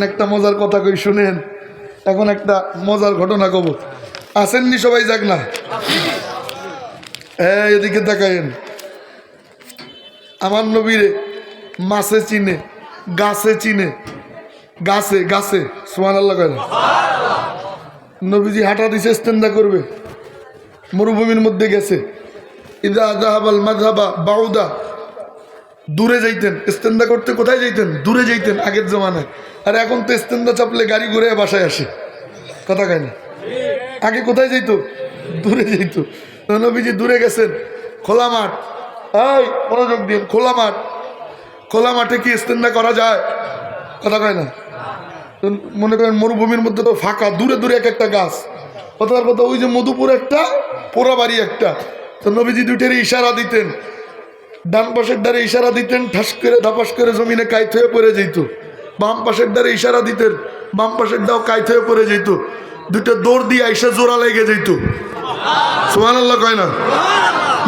একটা মজার কথা কই শুনেন। এখন একটা মজার ঘটনা কব। আসেননি সবাই? যাক না, এদিকে তাকায়েন। আমার নবীরে মাছে চিনে, গাছে চিনে, গাছে গাছে সুবহানাল্লাহ কয় না। নবীজি হাঁটা দিছে, ইস্তেঞ্জা করবে, মরুভূমির মধ্যে গেছে। ইদা যাহাবাল মাযহাবা বাউদা, দূরে যাইতেন ইস্তেঞ্জা করতে। কোথায় যাইতেন? দূরে যাইতেন আগের জমানায়। আর এখন তো ইস্তেঞ্জা চাপলে গাড়ি ঘুরে বাসায় আসে, কথা কয় না। আগে কোথায় যাইতো? দূরে যাইতো। নবীজি দূরে গেছেন, খোলা মাঠ, এই মনোযোগ দিন, খোলা মাঠ। খোলা মাঠে কি ইস্তেঞ্জা করা যায়? কথা কয় না। মনে করেন মরুভূমির মধ্যে তো ফাঁকা, দূরে দূরে এক একটা গাছ। কথার কথা, ওই যে মধুপুর একটা, পোড়াবাড়ি একটা। তো নবীজি দুইটার ইশারা দিতেন, ডান পাশের দ্বারে ইশারা দিতেন, ঠাস করে ধাপাস করে জমিনে কাইত হয়ে পড়ে যেত। বাম পাশের দ্বারে ইশারা দিতেন, বাম পাশের দাও কাইত হয়ে পড়ে যেত। দুটো দৌড় দিয়ে আইসা জোড়া লেগে যেত। সুবহানাল্লাহ কয় না।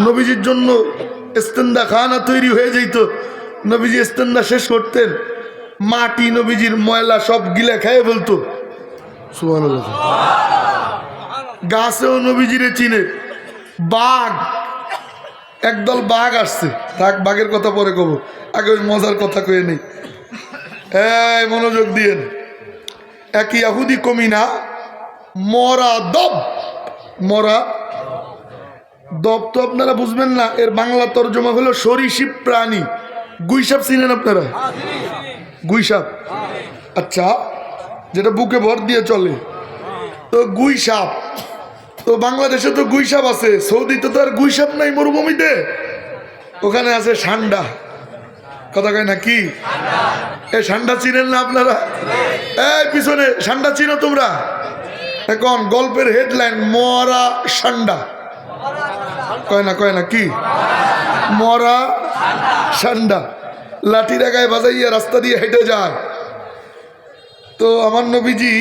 নবীজির জন্য ইস্তেঞ্জা খানা তৈরি হয়ে যেত। নবীজি ইস্তেঞ্জা শেষ করতেন, মাটি নবীজির ময়লা সব গিলে খেয়ে বলতো। সুবহানাল্লাহ। গাছেও নবীজিরে চিনে। বাঘ, একদল বাঘ আসছে, থাক বাঘের কথা পরে কব, আগে ওই মজার কথা কয়ে নেই। এই মনোযোগ দিয়েন। এক ইহুদি কমিনা মরা দব, মরা দব তো আপনারা বুঝবেন না, এর বাংলা তর্জমা হলো সরীসৃপ প্রাণী। গুইসাপ চিনেন আপনারা? গুইসাপ, আচ্ছা, যেটা বুকে ভর দিয়ে চলে, তো গুইসাপ। তো বাংলাদেশে তো গুইসাপ আছে, সৌদিতে তো আর গুইসাপ নাই মরুভূমিতে, ওখানে আছে ষান্ডা। কথা কয় না কি? এই ষান্ডা চিনেন না আপনারা? এই পিছনে ষান্ডা চিনো তোমরা? এখন গল্পের হেডলাইন, মরা ষান্ডা। কয় না, কয় না কি? মরা ষান্ডা লাঠির গায়ে বাজাইয়া রাস্তা দিয়ে হেঁটে যায়। তো আমার নবীজি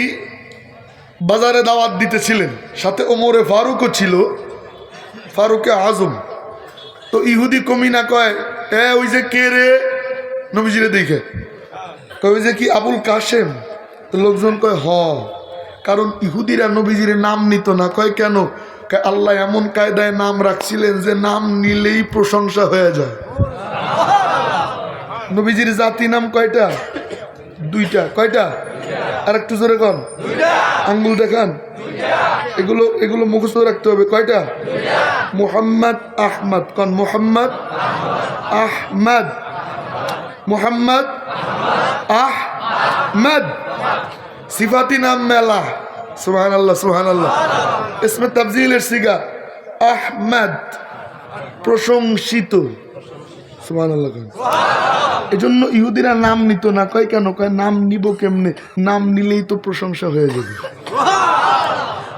বাজারে দাওয়াত দিতেছিলেন, সাথে ওমরে ফারুকও ছিল, ফারুকে আজম। তো ইহুদি কমিনা কয়, ওই যে কে রে? নবীজিরে দেখে কয়, ওই যে কি আবুল কাশেম? তো লোকজন কয় হ, কারণ ইহুদিরা নবীজিরে নাম নিত না। কয় কেন? আল্লাহ এমন কায়দায় নাম রাখছিলেন যে নাম নিলেই প্রশংসা হয়ে যায়। নবীজির জাতি নাম কয়টা? দুইটা। কয়টা? আর একটু জোরে কন, আঙ্গুল দেখান। এগুলো এগুলো মুখস্থ রাখতে হবে। কয়টা? মুহাম্মদ আহমদ। কন মুহাম্মদ আহমদ, মুহাম্মদ আহমদ। সিফাতি নাম মেলা। সুবহানাল্লাহ, সুবহানাল্লাহ। ইসমে তাফজিলের সিগা আহমদ, প্রশংসিত। সুবহানাল্লাহ। এই জন্য ইহুদিরা নাম নিত না। কয় কেন? কয় নাম নিব কেমনে? নাম নিলেই তো প্রশংসা হয়ে যাবে।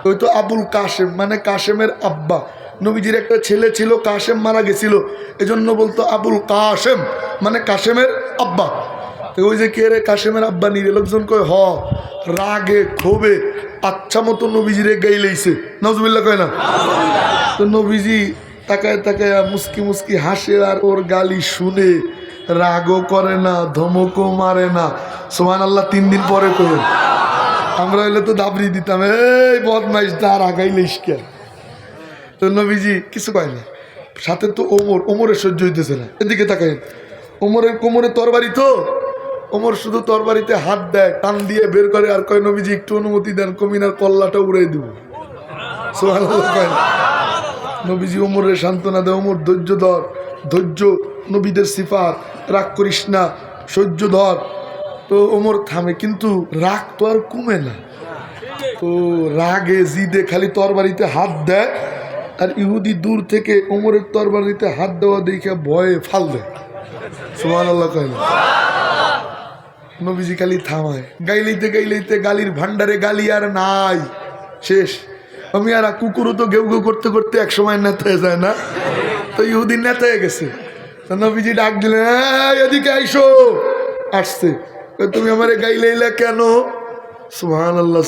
ওই তো আবুল কাশেম, মানে কাশেমের আব্বা। নবীজির একটা ছেলে ছিল, কাশেম মারা গেছিল, এজন্য বলতো আবুল কাশেম, মানে কাশেমের আব্বা। তো ওই যে কে রে? কাশেমের আব্বা নিরে। লোকজন কয় হ, রাগে ক্ষোভে আচ্ছা মতো নবীজিরে গাইলেইছে। নাউজুবিল্লাহ কয় না। তো নবীজি তাকায় তাকায় মুস্কি মুস্কি হাসে, আর ওর গালি শুনে রাগও করে না, ধমকও মারে না। সুবহানাল্লাহ। 3 দিন পরে কই, আমরা হইলে তো দাবড়ি দিতাম, এই বদমাইশ তার আগাইলিস কে। তো নবীজি কিছু কয় না। সাথে তো ওমরের সহ্য হইতেছে না। এদিকে তাকায়, ওমরের কোমরে তরবারি, তো ওমর শুধু তরবারিতে হাত দেয়, টান দিয়ে বের করে, আর কয় নবীজি একটু অনুমতি দেন, কমিনার কল্লাটা উড়াই দিব। সুবহানাল্লাহ কয় না। নবীজি ওমরের সান্ত্বনা দেয়, ওমর ধৈর্য ধর, ধৈর্য নবীদের সিফাত, রাগ করিস না, সহ্য ধর। তো ওমর থামে, কিন্তু রাগ তো আর কমে না। তো রাগে জিদে খালি তরবারিতে হাত দেয়, আর ইহুদি দূর থেকে ওমরের তরবারিতে হাত দেওয়া দেখে ভয়ে ফাল দেয়। সুবহানাল্লাহ কয় না। নবীজি খালি থামায়, গাইলেইতে গাইলেইতে গালির ভান্ডারে গালি আর নাই, শেষ। আমি আর কুকুরও তো ঘেউ ঘেউ করতে করতে এক সময় নেতা হয়ে যায় না? তো ইহুদি নেতা হয়ে গেছে। নবীজি ডাক দিলেন, এদিকে আইসো। আসছে, তুমি আমারে গাইলেইলা কেন? সুবহানাল্লাহ।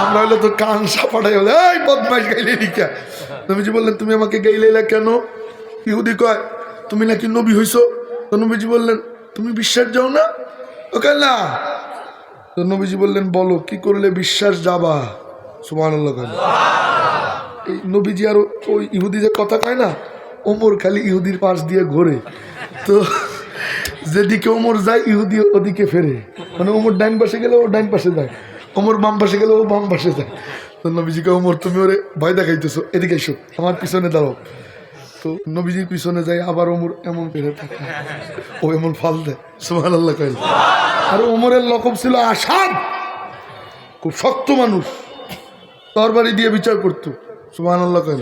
আমরা হলে তো কান সাপাটাই হলে, এই বদমাইশ গাইলে নিকা। নবীজি বললেন, তুমি আমাকে গাইলেইলা কেন? ইহুদি কয়, তুমি নাকি নবী হইছো। তো নবীজি বললেন, তুমি বিশ্বাস যাও না? ও কেন না, তো নবীজি বললেন, বলো কি করলে বিশ্বাস যাবা? সুবহানাল্লাহ। এই নবীজি আর ওই ইহুদি যে কথা কয় না, ওমর খালি ইহুদির পাশ দিয়ে ঘোরে। তো যেদিকে ওমর যায় ইহুদি ওদিকে ফেরে, মানে ওমর ডাইন পাশে গেলে ও ডাইন পাশে যায়, ওমর বাম পাশে গেলে ও বাম পাশে যায়। তো নবীজিকে, ওমর তুমি ওরে ভয় দেখাইতেছো, এদিকে এসো, আমার পিছনে দাঁড়াও। তো নবীজির পিছনে যায়, আবার ওমর এমন পেরে থাকে, ও এমন ফাল দেয়। সুবহানাল্লাহ কইল। আর ওমরের লকব ছিল আসাদ, খুব শক্ত মানুষ, তরবারি দিয়ে বিচার করতো। সুবহানাল্লাহ কইল।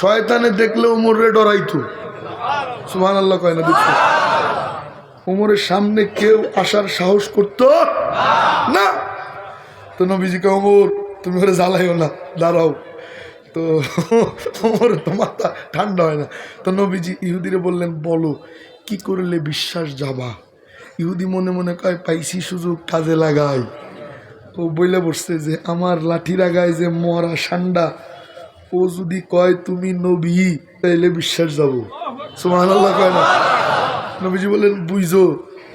শয়তানে দেখলে ওমরে ডরাইতো। সুবহানাল্লাহ কয় না? দেখছো, ওমরের সামনে কেউ আসার সাহস করতো না। তো নবীজিকে, ওমর তুমি ওরে জ্বালাইও না, দাঁড়াও। তো ওমর তো মাথা ঠান্ডা হয় না। তো নবীজি ইহুদিরে বললেন, বলো কি করলে বিশ্বাস যাবা? ইহুদি মনে মনে কয়, পাইছি সুযোগ, কাজে লাগাই। ও বইলে বসছে যে আমার লাঠির আগায় যে মরা সান্ডা, ও যদি কয় তুমি নবী, তাইলে বিশ্বাস যাবো। সুবহানাল্লাহ কয় না? নবীজি বললেন, বুঝছো?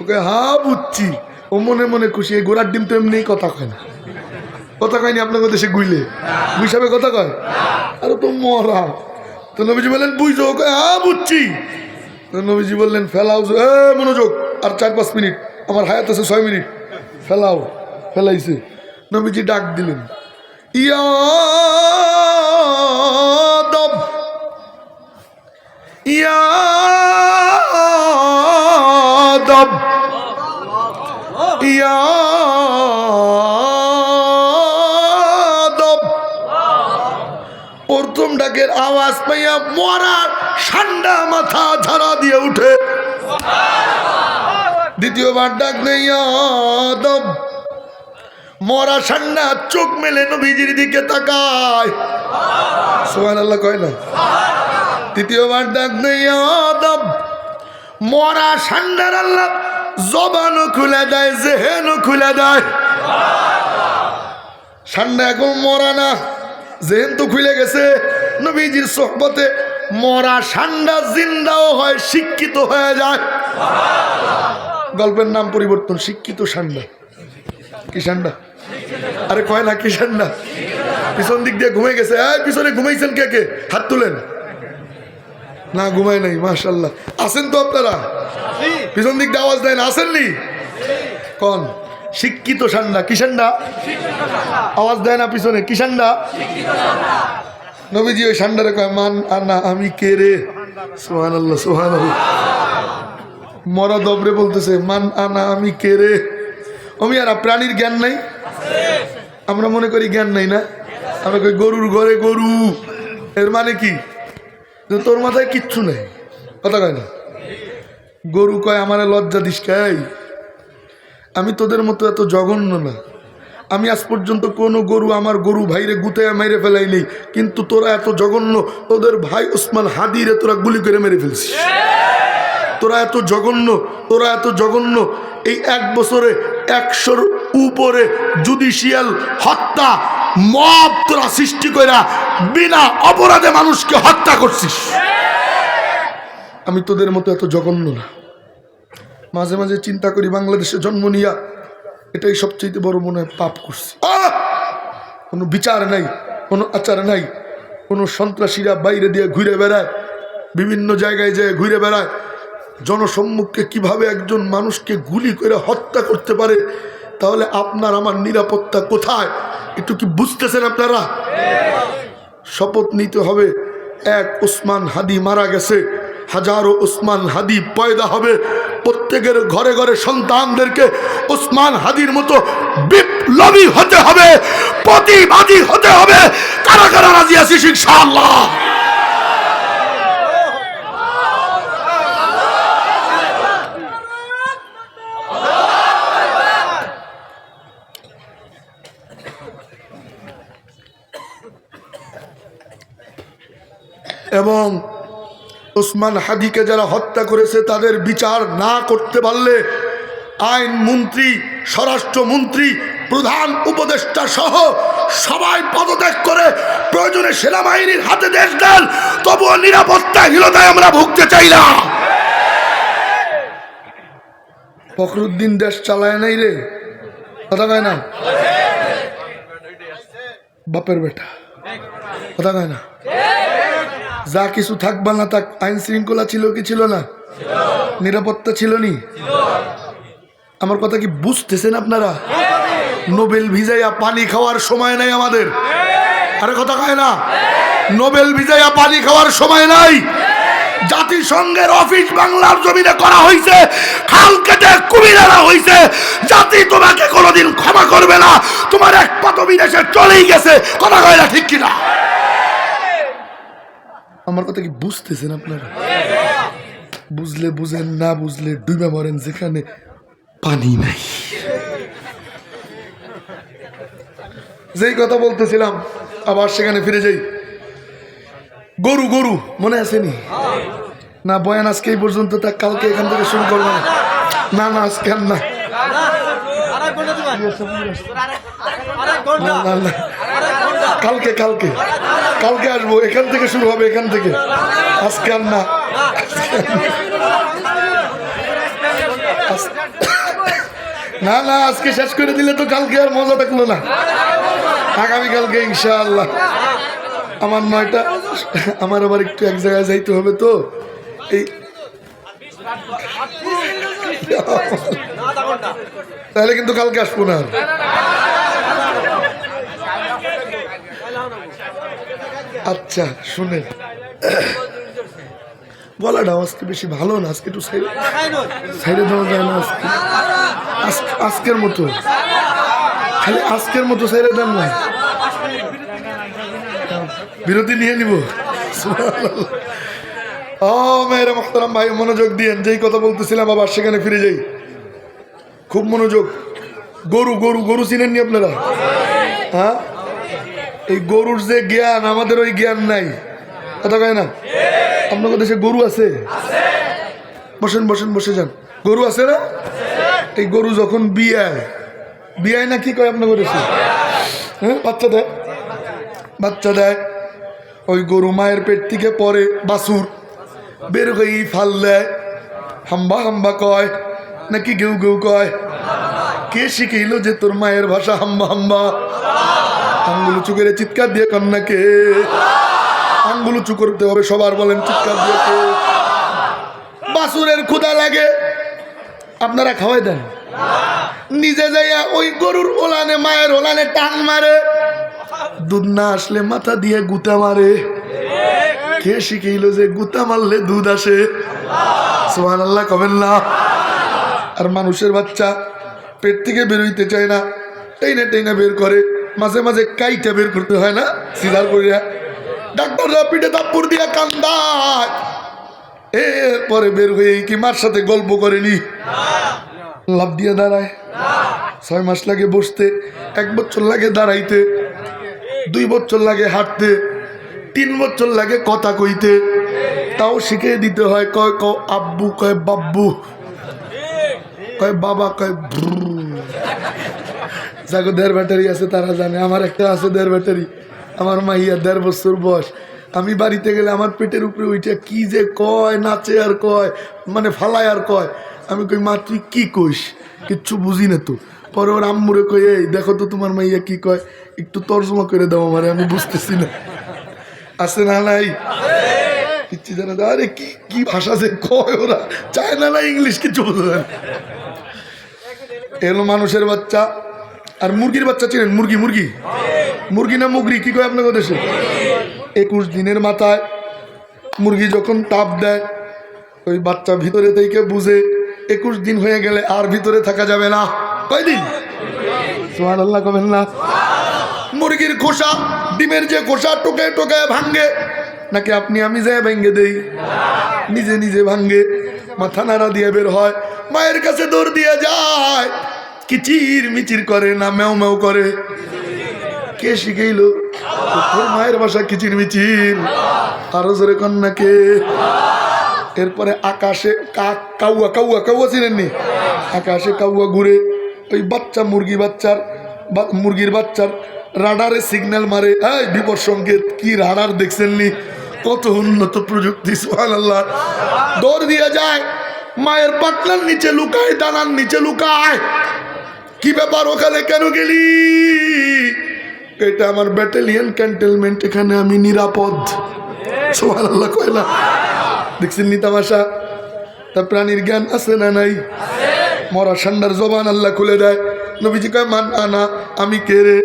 ওকে, হ্যাঁ বুঝছি। ও মনে মনে খুশি। এই গোড়ার ডিম তো এমনি কথা কয় না, কথা কয়নি আপনাদের দেশে গুইলে হিসাবে কথা কয়, আরে তো মরা। তো নবীজি বললেন, বুঝছো? ওকে, হ্যাঁ বুঝছি। তো নবীজি বললেন, ফেলাও, মনোযোগ, আর 4-5 মিনিট, আমার হায়াত আছে 6 মিনিট, ফেলাও। ফেলাইছে। নবীজি ডাক দিলেন, ইয়াদব ইয়াদব ইয়াদব। প্রথম ডাকের আওয়াজ পাইয়া মরার ঠান্ডা মাথা ঝাড়া দিয়ে উঠে। দ্বিতীয়বার ডাক নেই, ইয়াদব। মরা ঠান্ডা চোখ মেলে নবীজির দিকে তাকায়। সুবহানাল্লাহ কয় না? তৃতীয়বার ডাক নেই, ইয়াদব। মরা ঠান্ডার আল্লাহ জবানও খুলে দেয়, জেহেনও খুলে দেয়। ঠান্ডা এখন মরা না, জেহেন তো খুলে গেছে। নবীজির সোহবতে মরা ঠান্ডা জিন্দাও হয়, শিক্ষিত হয়ে যায়। গল্পের নাম পরিবর্তন, শিক্ষিত ঠান্ডা। কি ঠান্ডা? আরে কয় না কি ঠান্ডা? পিছন দিক দিয়ে ঘুমাই গেছে। পিছনে ঘুমাইছেন কে কে? হাত তুলেন। না, ঘুমায় নাই। মাশাআল্লাহ। আছেন তো আপনারা? পিছন দিক দিয়ে আওয়াজ দেয় না, আসেননি? কোন শিক্ষিত ঠান্ডা? কি ঠান্ডা? আওয়াজ দেয় না পিছনে, কি ঠান্ডা? নবীজি ওই ঠান্ডারে কয়, মান আনা আমি কে রে? সুবহানাল্লাহ, সুবহানাল্লাহ। মরা দবরে বলতেছে, মান আনা আমি কে রে? আমি আর প্রাণীর জ্ঞান নাই? আমরা মনে করি জ্ঞান নাই না? আমরা কই গরুর ঘরে গরু। এর মানে কি? তোর মাথায় কিচ্ছু নেই, কথা কয় না। গরু কয়, আমার লজ্জা দিস কাই, আমি তোদের মতো এত জঘন্য না। আমি আজ পর্যন্ত কোনো গরু আমার গরু ভাইরে গুতায় মেরে ফেলাই নেই, কিন্তু তোরা এত জঘন্য, তোদের ভাই ওসমান হাদিরে তোরা গুলি করে মেরে ফেলছিস। তোরা এত জঘন্য, তোরা এত জঘন্য। এই 1 বছরে 100-র উপরে জুডিশিয়াল হত্যা মব তোরা সৃষ্টি কইরা বিনা অপরাধে মানুষকে হত্যা করছিস। আমি তোদের মতো এত জঘন্য না। মাঝে মাঝে চিন্তা করি, বাংলাদেশে জন্ম নিয়া এটাই সবচেয়ে বড় মনে হয় পাপ করছি। কোনো বিচার নাই, কোনো আচার নাই। কোনো সন্ত্রাসীরা বাইরে দিয়ে ঘুরে বেড়ায়, বিভিন্ন জায়গায় যেয়ে ঘুরে বেড়ায়। জনসম্মুখে কিভাবে একজন মানুষকে গুলি করে হত্যা করতে পারে, তাহলে আপনার আমার নিরাপত্তা কোথায়? একটু কি বুঝতেছেন আপনারা? শপথ নিতে হবে, এক ওসমান হাদি মারা গেছে, হাজারো ওসমান হাদি পয়দা হবে। প্রত্যেকের ঘরে ঘরে সন্তানদেরকে ওসমান হাদির মতো বিপ্লবী হতে হবে, প্রতিবাদী হতে হবে। কারা কারা রাজি আছিস ইনশাআল্লাহ? এবং ওসমান হাদিকে যারা হত্যা করেছে তাদের বিচার না করতে পারলে আইন মন্ত্রী, স্বরাষ্ট্রমন্ত্রী, প্রধান উপদেষ্টা সহ সবাই পদত্যাগ করে প্রয়োজনে সেনাবাহিনীর হাতে দেশ দেন, তবুও নিরাপত্তাহীনতায় আমরা ভুগতে চাই না। ফখরুদ্দিন দেশ চালায় নাই রে, কথা কয় না, বাপের বেটা, কথা কয় না। যা কিছু থাক বা না থাক, আইন শৃঙ্খলা ছিল কি ছিল না, নিরাপত্তা ছিল নি? আমার কথা কি বুঝতেছেন আপনারা? নোবেল ভিজাইয়া পানি খাওয়ার সময় নাই আমাদের। আরে কথা কয় না, নোবেল ভিজাইয়া পানি খাওয়ার সময় নাই। জাতিসংঘের অফিস বাংলার জমিনে করা হয়েছে, খাল কেটে কুমিরারা হয়েছে। জাতি তোমাকে কোনোদিন ক্ষমা করবে না, তোমার এক পা তো বিদেশে চলেই গেছে। কথা কয় না, ঠিক কিনা? আমার কথা কি বুঝতেছেন আপনারা? বুঝলে বুঝেন, না বুঝলে ডুবে মরেন যেখানে পানি নাই। যেই কথা বলতেছিলাম আবার সেখানে ফিরে যাই। গরু গরু মনে আসেনি না? বয়ান আজকে এই পর্যন্ত, তা কালকে এখান থেকে শুরু করবো না। না না, আজকে আর না, কালকে কালকে কালকে আসবো, এখান থেকে শুরু হবে, এখান থেকে। আজকে আর না, না না, আজকে শেষ করে দিলে তো কালকে আর মজা থাকলো না। আগামীকালকে ইনশাআল্লাহ। আমার 9টা, আমার আবার একটু এক জায়গায় যাইতে হবে, তো এই তাহলে কিন্তু কালকে আসবো না। আচ্ছা শুনেন, বলাটা আজকে বেশি ভালো না, আজকে একটু সাইডে দেওয়া যায় না। আজকের মতো, খালি আজকের মতো সাইডে দেন না, বিরতি নিয়ে নিব। ও মেয়েরা মোহতারাম ভাই, মনোযোগ দিয়েন। যেই কথা বলতেছিলাম আবার সেখানে ফিরে যাই, খুব মনোযোগ। গরু গরু গরু চিনেননি আপনারা? হ্যাঁ, এই গরুর যে জ্ঞান, আমাদের ওই জ্ঞান নাই। কথা কয় না? আপনাদের দেশে গরু আছে? বসেন বসেন, বসে যান। গরু আছে না? এই গরু যখন বিয়ায়, বিয়ায় না কি কয় আপনাদের দেশে? হ্যাঁ, বাচ্চা দেয়, বাচ্চা দেয়। ওই গরু মায়ের পেট থেকে পরে বাছুর বের হয়ে ফাল দেয়, হাম্বা হাম্বা কয় নাকি গেউ গেউ কয়? কে শিখাইল যে তোর মায়ের ভাষা হাম্বা হাম্বা? আঙ্গুল উঁচু করে চিৎকার দিয়ে কন্যাকে, আঙ্গুল উঁচু করতে হবে সবার, বলেন চিৎকার দিয়ে। বাছুরের ক্ষুধা লাগে, আপনারা খাওয়াই দেন? নিজে যাইয়া ওই গরুর ওলানে, মায়ের ওলানে টান মারে, দুধ না আসলে মাথা দিয়ে গুতা মারে। কে শিখাইল যে গুতা মারলে দুধ আসে? সুবহানাল্লাহ কবেন না? আর মানুষের বাচ্চা পেট থেকে বেরোইতে চায় না, টেইনা টেইনা বের করে, মাঝে মাঝে কাইটা বের করতে হয় না, সিজার করিয়া। ডাক্তাররা পিঠে থাপ্পড় দিয়া কান্দায়, এরপরে বের হয়ে কি মার সাথে গল্প করেনি? লাভ দিয়ে দাঁড়ায়। 6 মাস লাগে বসতে, 1 বছর লাগে দাঁড়াইতে, 2 বছর লাগে হাঁটতে, 3 বছর লাগে কথা কইতে। তাও শিখিয়ে দিতে হয়। কয় ক আব্বু, কয় বাব্বু, কয় বাবা, কয় যাগো 1.5 ব্যাটারি আছে তারা জানে। আমার একটা আছে 1.5 ব্যাটারি। আমার মাইয়া 1.5 বছর বয়স। আমি বাড়িতে গেলে আমার পেটের উপরে ওইটা কি যে কয়, নাচে আর কয়, মানে ফালায় আর কয়। আমি কই মা তুই কি কইস? কিচ্ছু বুঝি না তো। পরে ওর আম্মুরে কই, এই দেখো তো তোমার মাইয়া কি কয়, একটু তর্জমা করে দাও আমারে, আমি বুঝতেছি না। আছে না নাই? কিচ্ছু জানা যায়। আরে কি কি ভাষা যে কয় ওরা, চায়না না ইংলিশ, কিছু বোঝা যায় না। এলো মানুষের বাচ্চা। আর মুরগির বাচ্চা চিনেন? মুরগি, মুরগি, মুরগি না মুগরি, কি কয় আপনাদের দেশে? 21 দিনের মাথায় মুরগি যখন তাপ দেয়, ওই বাচ্চা ভিতরে থেকে বুঝে 21 দিন হয়ে গেলে আর ভিতরে থাকা যাবে না। কয়দিন? সুবহানাল্লাহ কবেন না? মুরগির খোসা, ডিমের যে খোসা টোকায় টোকায় ভাঙ্গে নাকি আপনি আমি যাই ভেঙ্গে দেই? নিজে নিজে ভাঙ্গে, মাথা নাড়া দিয়ে বের হয়, মায়ের কাছে দৌড় দিয়ে যায়। কিচির মিচির করে না ম্যাও ম্যাও করে? কে শিখাইল? তোর মায়ের ভাষা কিচির মিচির। আরো জোরে কন্যাকে। এরপরে আকাশে কাউয়া, কাউয়া, কাউয়া চিনেননি? আকাশে কাউয়া ঘুরে, ওই বাচ্চা মুরগির বাচ্চার রাডারে সিগন্যাল মারে। এই বিপদ সংকেত, কি রাডার দেখছেননি? কত উন্নত প্রযুক্তি, সুবহানাল্লাহ। দৌড় দিয়ে যায়, মায়ের পাতলার নিচে লুকায়, দানার নিচে লুকায়। কি ব্যাপার ওখানে কেন গেলি? এটা আমার ব্যাটালিয়ন ক্যান্টনমেন্ট, এখানে আমি নিরাপদ। সুবহানাল্লাহ কয় না? দেখছেন নি তামাশা? তা প্রাণীর জ্ঞান আছে না নাই? মরা ষান্ডার জবান আল্লাহ খুলে দেয়। নবীজি কয় মান আনা, আমি কে রে?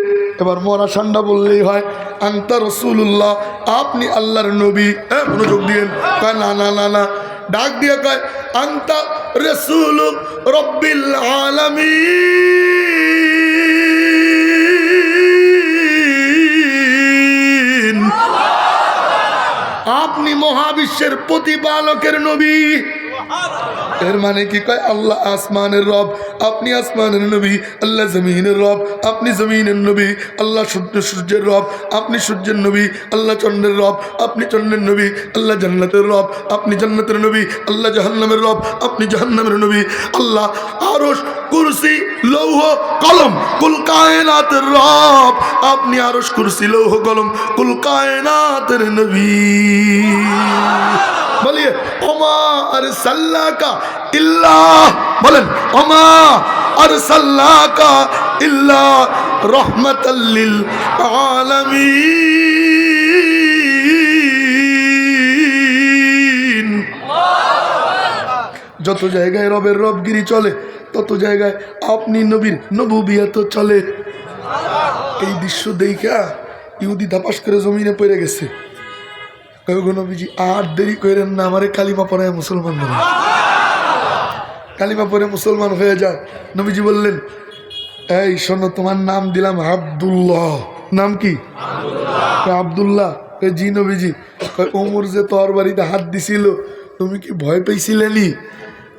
এবার মরা ষান্ডা বললেই হয় আনতা রাসূলুল্লাহ, আপনি আল্লাহর নবী। হ্যাঁ, মনোযোগ দিয়েন। কয় না না না না, ডাক দিয়ে কয় আনতা রাসূলু রাব্বিল আলামিন, আপনি মহাবিশ্বের প্রতিপালকের নবী। এর মানে কি? কয় আল্লাহ আসমানের রব, আপনি আসমানের নবী। আল্লাহ জমিনের রব, আপনি জমিনের নবী। আল্লাহ সূর্যের রব, আপনি সূর্যের নবী। আল্লাহ চন্দ্রের রব, আপনি চন্দ্রের নবী। আল্লাহ জান্নাতের রব, আপনি জান্নাতের নবী। আল্লাহ জাহান্নামের রব, আপনি জাহান্নামের নবী। আল্লাহ আরশ, কুরসি, লৌহ, কলম, কুল কায়নাতের রব, আপনি আরশ, কুরসি, লৌহ, কলম, কুল কায়নাতের নবী। বলিয়ে ওমা আরসালনাকা ইল্লা, বলেন ওমা আরসালনাকা ইল্লা রাহমাতাল লিল আলামিন। যত জায়গায় রবের রবগিরি চলে, তত জায়গায় আপনি নবীর নবুবিয়ত চলে। এই দৃশ্য দেখা ইহুদি ধাপাস করে জমিনে পড়ে গেছে। নবীজি আর দেরি করেন না, আমারে কালিমা পড়ে মুসলমান বলে। কালিমা পড়ে মুসলমান হয়ে যায়। নবীজি বললেন, এই শোনো, তোমার নাম দিলাম আব্দুল্লাহ। নাম কি? আব্দুল্লাহ। জি নবীজি। ওমর যে তোর বাড়িতে হাত দিছিল, তুমি কি ভয় পেয়েছিলেনি?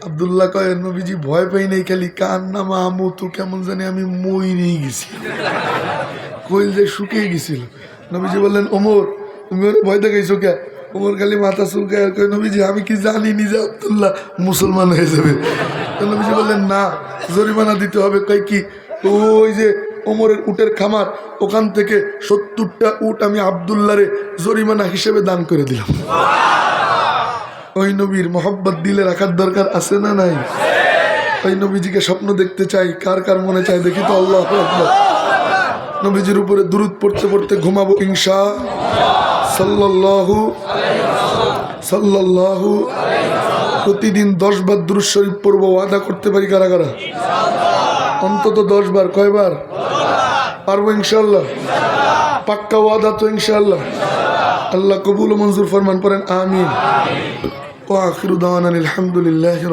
আব্দুল্লাহ কয়, নবীজি ভয় পাই নাই, খালি কার নাম আমু তো কেমন জানি আমি মই নিয়ে গেছি, কইল যে শুকিয়ে গেছিল। নবীজি বললেন, ওমর তুমি ওরে ভয় দেখাইছো কে? ওমর খালি মাথা চুলকায় আর কয়, নবীজি আমি কি জানি নিজে আব্দুল্লাহ মুসলমান হয়ে যাবে। নবীজি বললেন, না, জরিমানা দিতে হবে। কয় কি? ওই যে ওমরের উটের খামার, ওখান থেকে 70টা উট আমি আব্দুল্লাহরে জরিমানা হিসেবে দান করে দিলাম। ওই নবীর মহব্বত দিলে রাখার দরকার আছে না নাই? ওই নবীজিকে স্বপ্ন দেখতে চাই, কার কার মনে চাই দেখি তো। আল্লাহু আকবার। নবীজির উপরে দুরূদ পড়তে পড়তে ঘুমাবো ইনশা সাল্লাল্লাহু সাল্লাল্লাহু। প্রতিদিন 10 বার দুরূদ শরীফ পড়বো, ওয়াদা করতে পারি কারা কারা? অন্তত 10 বার। কয়বার পারবো? ইনশাআল্লাহ। পাক্কা ওয়াদা তো ইনশাআল্লাহ। আল্লাহ কবুল ও মঞ্জুর ফরমান, পড়েন আমিন। ওয়া আখিরু দাওয়ানা আলহামদুলিল্লাহি।